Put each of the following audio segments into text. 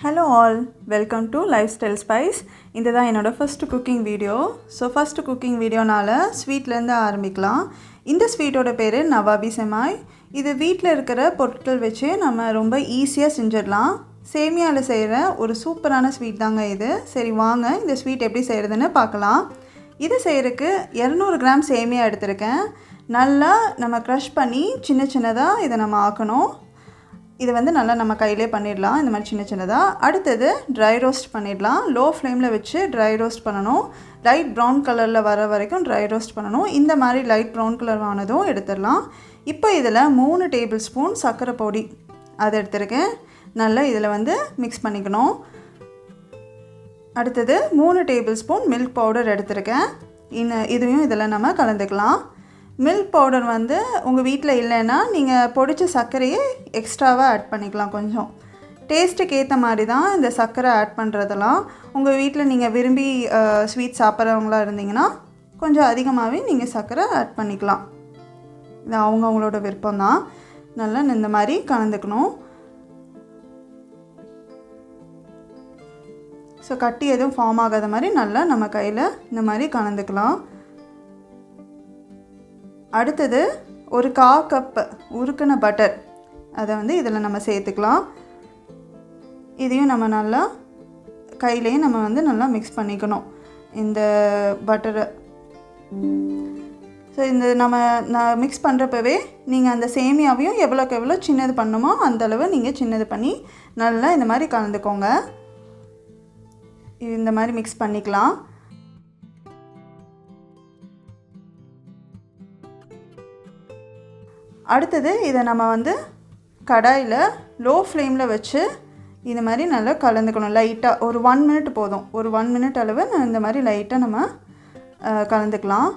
Hello all, welcome to Lifestyle Spice. This is my first cooking video. So first cooking video nala sweet la irundha ஆரம்பிக்கலாம். இந்த ஸ்வீட்டோட பேரு nawabi Semai. இது வீட்ல இருக்கிற பொருட்கள் வச்சு நம்ம ரொம்ப ஈஸியா செஞ்சிரலாம். சேமியால செய்யற ஒரு சூப்பரான ஸ்வீட் தாங்க இது. சரி வாங்க இந்த ஸ்வீட் எப்படி செய்யறதுன்னு பார்க்கலாம். இது செய்யறதுக்கு 200 கிராம் சேமியா எடுத்துர்க்கேன். நல்லா நம்ம crush பண்ணி சின்ன சின்னதா இத நம்ம ஆக்கணும். இது வந்து நல்லா நம்ம கையிலே பண்ணிடலாம் இந்த மாதிரி சின்ன சின்னதா. அடுத்து dry roast பண்ணிடலாம். லோ ஃப்ளேம்ல வச்சு dry roast பண்ணனும். லைட் brown கலர்ல வர வரைக்கும் dry roast பண்ணனும். இந்த மாதிரி லைட் brown கலர் ஆனதும் எடுத்துறலாம். இப்போ இதல 3 டேபிள்ஸ்பூன் சக்கரை பொடி அத எடுத்துர்க்கேன். நல்லா இதல வந்து mix பண்ணிக்கணும். அடுத்து 3 டேபிள்ஸ்பூன் milk powder எடுத்துர்க்கேன். இதையும் இதல நம்ம கலந்துக்கலாம். milk powder வந்து உங்க வீட்ல இல்லனா நீங்க பொடிச்ச சர்க்கரையை எக்ஸ்ட்ராவா ஆட் பண்ணிக்கலாம் கொஞ்சம். டேஸ்ட்க்கு ஏத்த மாதிரி தான் இந்த சர்க்கரை ஆட் பண்றதெல்லாம். உங்க வீட்ல நீங்க விரும்பி ஸ்வீட் சாப்பிடுறவங்களா இருந்தீங்கன்னா கொஞ்சம் அதிகமாவே நீங்க சர்க்கரை ஆட் பண்ணிக்கலாம். இது அவங்களோட விருப்பம் தான். நல்லா இந்த மாதிரி கலந்துக்கணும். சோ கட்டி எதுவும் ஃபார்ம் ஆகாத மாதிரி நல்லா நம்ம கையில இந்த மாதிரி கலந்துக்கலாம். அடுத்து ஒரு 1/4 கப் உருக்குன பட்டர் அத வந்து இதல நம்ம சேர்த்துக்கலாம். இதையும் நம்ம நல்லா கையிலே நம்ம வந்து நல்லா mix பண்ணிக்கணும் இந்த பட்டர். சோ இந்த நம்ம mix பண்றப்பவே நீங்க அந்த சேமியாவையும் எவ்வளவுக்கு எவ்வளவு சின்னது பண்ணனுமோ அந்த அளவு நீங்க சின்னது பண்ணி நல்லா இந்த மாதிரி கலந்துக்கோங்க. இந்த மாதிரி mix பண்ணிக்கலாம். அடுத்து இத நம்ம வந்து கடாயில லோ ஃப்ளேம்ல வச்சு இந்த மாதிரி நல்லா கலந்துக்கணும். லைட்டா ஒரு 1 மினிட் போதும். ஒரு 1 மினிட் அளவு இந்த மாதிரி லைட்டா நம்ம கலந்துக்கலாம்.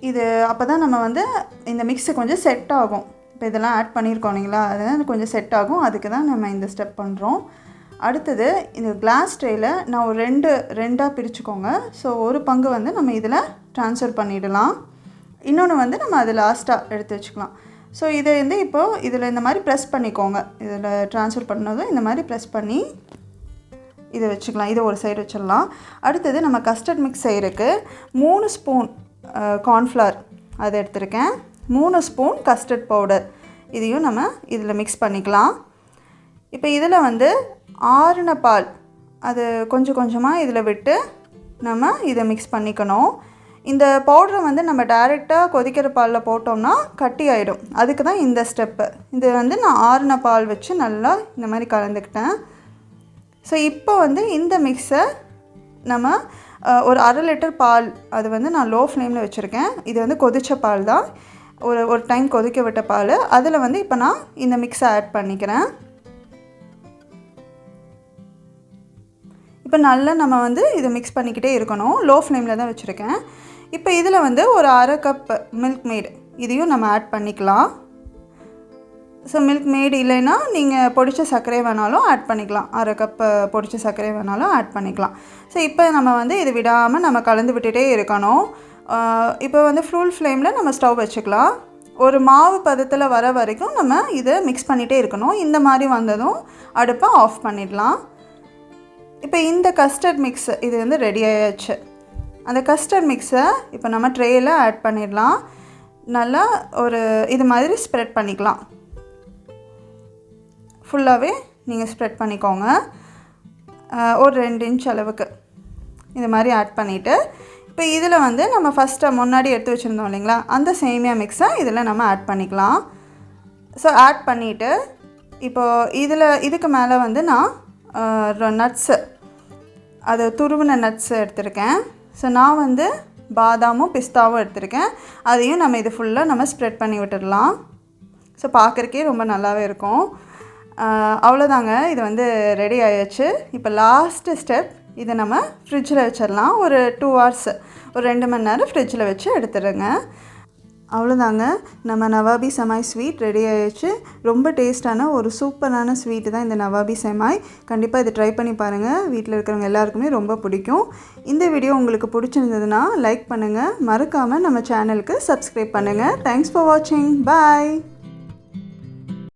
இது அப்பதான் நம்ம வந்து இந்த mix கொஞ்சம் செட் ஆகும். இப்போ இதெல்லாம் ஆட் பண்ணிருக்கோம் நீங்களா அது கொஞ்சம் செட் ஆகும். அதுக்கு தான் நம்ம இந்த ஸ்டெப் பண்றோம். அடுத்து இந்த கிளாஸ் ட்ரேல நான் ஒரு ரெண்டா பிரிச்சுக்கோங்க. சோ ஒரு பங்கு வந்து நம்ம இதல ட்ரான்ஸ்ஃபர் பண்ணிடலாம். இன்னொன்னு வந்து நம்ம அது லாஸ்டா எடுத்து வச்சுக்கலாம். சோ இத வந்து இப்போ இதல இந்த மாதிரி பிரஸ் பண்ணிக்கோங்க. இதல ட்ரான்ஸ்ஃபர் பண்ணதும் இந்த மாதிரி பிரஸ் பண்ணி இத வச்சுக்கலாம். இத ஒரு சைடு வச்சிரலாம். அடுத்து நம்ம கஸ்டர்ட் mix செய்யறதுக்கு 3 ஸ்பூன் corn flour அத எடுத்துர்க்கேன். 3 ஸ்பூன் கஸ்டர்ட் பவுடர் இதையும் நம்ம இதல mix பண்ணிக்கலாம். இப்போ இதல வந்து ஆறுன பால் அது கொஞ்சம் கொஞ்சமா இதல விட்டு நம்ம இத mix பண்ணிக்கணும். இந்த பவுடரை வந்து நம்ம டைரக்ட்டா கொதிக்கிற பால்ல போட்டோம்னா கட்டி ஆயிடும். அதுக்கு தான் இந்த ஸ்டெப். இது வந்து நான் ஆறுன பால் வச்சு நல்லா இந்த மாதிரி கலந்துக்கிட்டேன். சோ இப்போ வந்து இந்த மிக்ஸை நம்ம ஒரு 1/2 லிட்டர் பால் அது வந்து நான் லோ ஃப்ளேம்ல வச்சிருக்கேன். இது வந்து கொதிச்ச பால் தான். ஒரு டைம் கொதிக்க விட்ட பால். அதுல வந்து இப்போ நான் இந்த மிக்ஸை ஆட் பண்ணிக்கிறேன். இப்போ நல்லா நம்ம வந்து இத mix பண்ணிக்கிட்டே இருக்கணும். லோ ஃப்ளேம்ல தான் வச்சிருக்கேன். இப்போ இதல வந்து ஒரு 1/2 கப் milk maid இதையும் நம்ம ஆட் பண்ணிக்கலாம். சோ milk maid இல்லைனா நீங்க பொடிச்ச சர்க்கரை வேணாலும் ஆட் பண்ணிக்கலாம். 1/2 கப் பொடிச்ச சர்க்கரை வேணாலும் ஆட் பண்ணிக்கலாம். சோ இப்போ நம்ம வந்து இது விடாம நம்ம கலந்து விட்டுட்டே இருக்கணும். இப்போ வந்து full ஃப்ளேம்ல நம்ம ஸ்டவ் வச்சுக்கலாம். ஒரு மாவு பதத்துல வர வரைக்கும் நம்ம இத mix பண்ணிட்டே இருக்கணும். இந்த மாதிரி வந்ததும் அடுப்பை ஆஃப் பண்ணிடலாம். இப்போ இந்த கஸ்டர்ட் mix இது வந்து ரெடி ஆயாச்சு. அந்த கஸ்டர்ட் mix-ஐ இப்போ நம்ம ட்ரேல ஆட் பண்ணிடலாம். நல்லா ஒரு இது மாதிரி ஸ்ப்ரெட் பண்ணிக்கலாம். ஃபுல்லாவே நீங்க ஸ்ப்ரெட் பண்ணிக்கோங்க. ஒரு 2 இன்ச் அளவுக்கு இது மாதிரி ஆட் பண்ணிட்டு இப்போ இதல வந்து நம்ம ஃபர்ஸ்ட் முன்னாடி எடுத்து வச்சிருந்தோம் இல்லீங்களா அந்த சேமியா mix-ஐ இதல நம்ம ஆட் பண்ணிக்கலாம். சோ ஆட் பண்ணிட்டு இப்போ இதுக்கு மேல வந்து நான் நட்ஸ் அது துருவின நட்ஸ் எடுத்துர்க்கேன். சோ நான் வந்து பாதாமும் பிஸ்தாவும் எடுத்துர்க்கேன். அதையும் நம்ம இது ஃபுல்லா நம்ம ஸ்ப்ரெட் பண்ணி விட்டுறலாம். சோ பார்க்கறதுக்கே ரொம்ப நல்லாவே இருக்கும். அவ்வளவுதாங்க இது வந்து ரெடி ஆயாச்சு. இப்போ லாஸ்ட் ஸ்டெப் இத நம்ம ஃப்ரிட்ஜ்ல வச்சிரலாம். ஒரு 2 ஹவர்ஸ் ஒரு 2 மணி நேரம் ஃப்ரிட்ஜ்ல வச்சு எடுத்துருங்க. அவ்வளவுதாங்க நம்ம நவாபி செமாய் ஸ்வீட் ரெடி ஆயிடுச்சு. ரொம்ப டேஸ்டான ஒரு சூப்பரான ஸ்வீட் தான் இந்த நவாபி செமாய். கண்டிப்பா இத ட்ரை பண்ணி பாருங்க. வீட்ல இருக்கிறவங்க எல்லாருக்குமே ரொம்ப பிடிக்கும். இந்த வீடியோ உங்களுக்கு பிடிச்சிருந்ததுனா லைக் பண்ணுங்க. மறக்காம நம்ம சேனலுக்கு Subscribe பண்ணுங்க. Thanks for watching. Bye.